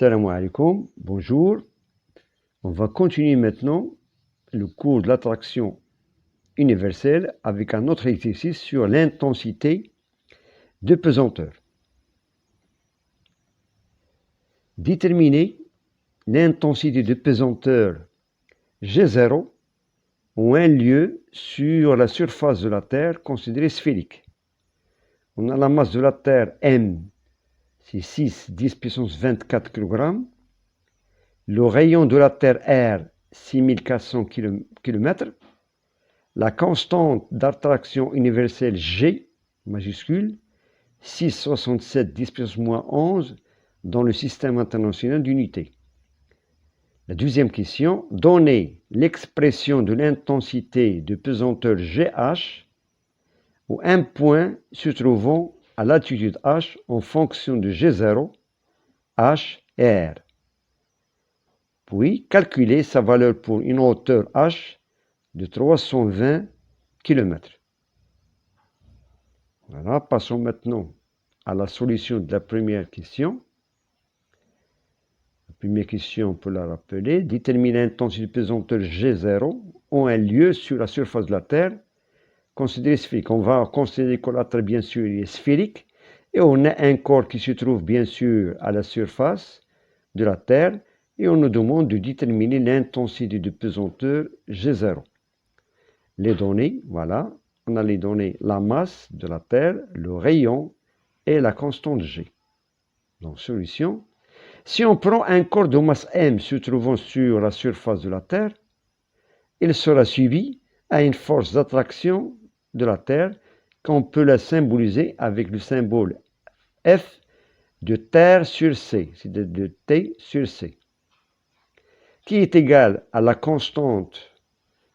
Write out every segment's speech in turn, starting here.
Salam alaikum, bonjour. On va continuer maintenant le cours de l'attraction universelle avec un autre exercice sur l'intensité de pesanteur. Déterminer l'intensité de pesanteur G0 ou un lieu sur la surface de la Terre considérée sphérique. On a la masse de la Terre M, c'est 6, 10 puissance 24 kg. Le rayon de la Terre R, 6400 km. La constante d'attraction universelle G, majuscule, 6,67 10 puissance moins 11 dans le système international d'unités. La deuxième question, donnez l'expression de l'intensité de pesanteur GH où un point se trouvant à l'altitude H en fonction de G0, H et R. Puis, calculez sa valeur pour une hauteur H de 320 km. Voilà, passons maintenant à la solution de la première question. La première question, on peut la rappeler. Déterminer l'intensité de pesanteur G0 en un lieu sur la surface de la Terre considéré sphérique. On va considérer que la Terre, bien sûr, est sphérique. Et on a un corps qui se trouve, bien sûr, à la surface de la Terre. Et on nous demande de déterminer l'intensité de pesanteur G0. Les données, voilà. On a les données, la masse de la Terre, le rayon et la constante G. Donc, solution. Si on prend un corps de masse M se trouvant sur la surface de la Terre, il sera suivi à une force d'attraction de la Terre qu'on peut la symboliser avec le symbole F de Terre sur C, c'est-à-dire de T sur C, qui est égal à la constante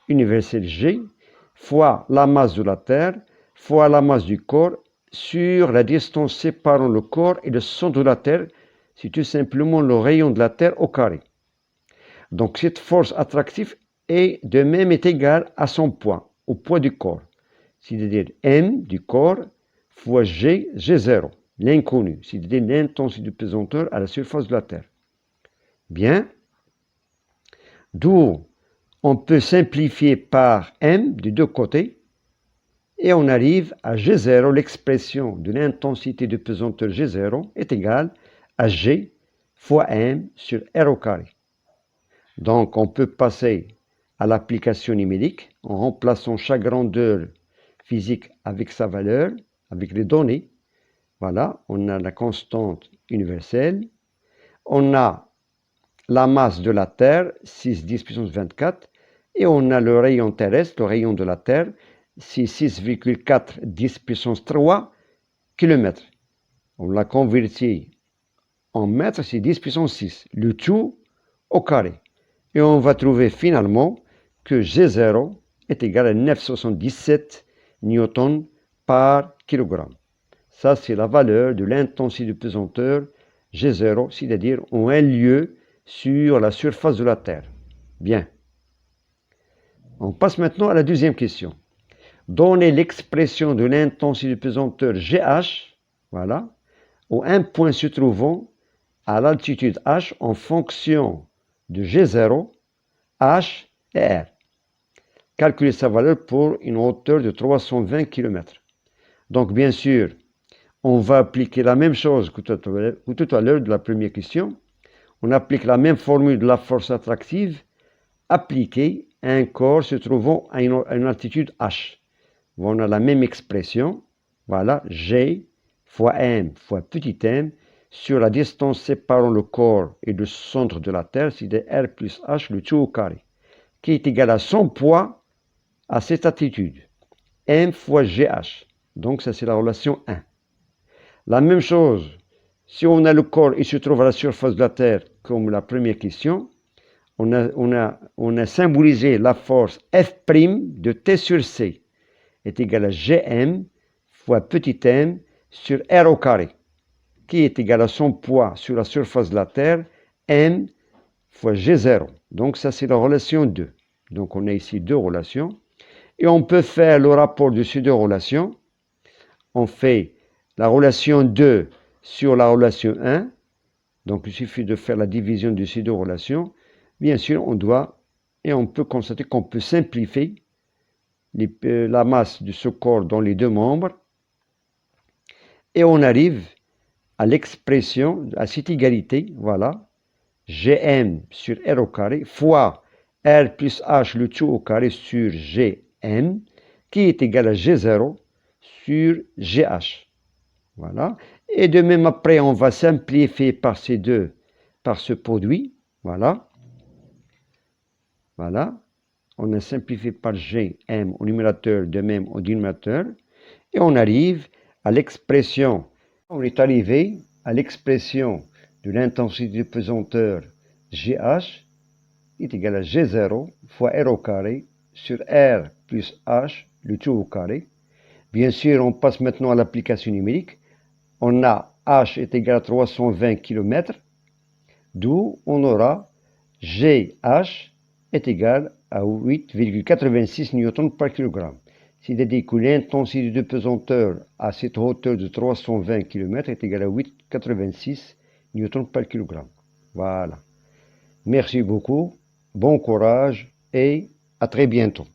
universelle G fois la masse de la Terre fois la masse du corps sur la distance séparant le corps et le centre de la Terre, c'est tout simplement le rayon de la Terre au carré. Donc cette force attractive est de même égale à son poids, au poids du corps, c'est-à-dire M du corps fois G, G0, l'inconnu, c'est-à-dire l'intensité de pesanteur à la surface de la Terre. Bien, d'où on peut simplifier par M de deux côtés et on arrive à G0, l'expression de l'intensité de pesanteur G0 est égale à G fois M sur R au carré. Donc on peut passer à l'application numérique en remplaçant chaque grandeur physique avec sa valeur, avec les données. Voilà, on a la constante universelle, on a la masse de la Terre, 6, 10 puissance 24, et on a le rayon terrestre, le rayon de la Terre, c'est 6,4 10 puissance 3 km. On l'a converti en mètres, c'est 10 puissance 6, le tout au carré. Et on va trouver finalement que G0 est égal à 9,77 newtons par kilogramme. Ça, c'est la valeur de l'intensité de pesanteur G0, c'est-à-dire en un lieu sur la surface de la Terre. Bien. On passe maintenant à la deuxième question. Donnez l'expression de l'intensité de pesanteur GH, voilà, où un point se trouvant à l'altitude H en fonction de G0, H et R. Calculez sa valeur pour une hauteur de 320 km. Donc, bien sûr, on va appliquer la même chose que tout à l'heure de la première question. On applique la même formule de la force attractive appliquée à un corps se trouvant à une altitude H. On a la même expression, voilà, G fois M fois petit m sur la distance séparant le corps et le centre de la Terre, c'est de R plus H, le tout au carré, qui est égal à son poids à cette altitude, M fois GH. Donc ça c'est la relation 1. La même chose, si on a le corps et se trouve à la surface de la Terre, comme la première question, on a symbolisé la force F' de T sur C est égal à Gm fois petit m sur R au carré, qui est égal à son poids sur la surface de la Terre, M fois G0. Donc ça c'est la relation 2. Donc on a ici deux relations. Et on peut faire le rapport de ces deux relations. On fait la relation 2 sur la relation 1. Donc il suffit de faire la division de ces deux relations. Bien sûr, on peut constater qu'on peut simplifier la masse de ce corps dans les deux membres. Et on arrive à l'expression, à cette égalité, voilà, Gm sur R au carré fois R plus H le tout au carré sur Gm, qui est égal à G0 sur GH. Voilà. Et de même après, on va simplifier par ce produit. Voilà. Voilà. On a simplifié par Gm au numérateur, de même au dénominateur. Et on arrive à l'expression. On est arrivé à l'expression de l'intensité de pesanteur GH est égal à G0 fois R au carré sur R plus H, le tout au carré. Bien sûr, on passe maintenant à l'application numérique. On a H est égal à 320 km, d'où on aura GH est égal à 8,86 Newton par kg. C'est-à-dire que l'intensité de pesanteur à cette hauteur de 320 km est égale à 8,86 Newton par kg. Voilà. Merci beaucoup, bon courage et à très bientôt.